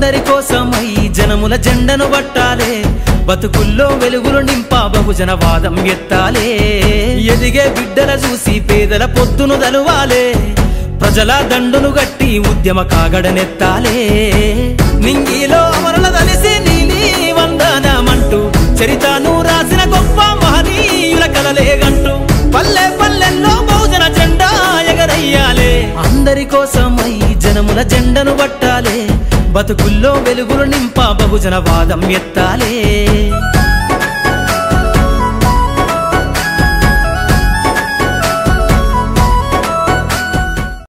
అందరి కోసమై జనముల జెండను పట్టాలే బతుకుల్లో వెలుగులు నింపా బహుజన వాదం ఎత్తాలే ఎదిగే బిడ్డల చూసి పేదల పొద్దును దలువాలే ప్రజల దండును గట్టి ఉద్యమ కాగడనెత్తాలే నింగిలో అమరుల దలిసి నీలి వందనమంటూ చరితను రాసిన గొప్ప మహనీయుల కలలేగంటూ పల్లె పల్లెల్లో బహుజన జెండా ఎగరయ్యాలే అందరి కోసమై జనముల జెండను పట్టాలే బతుకుల్లో వెలుగులు నింపా బహుజన వాదం ఎత్తాలే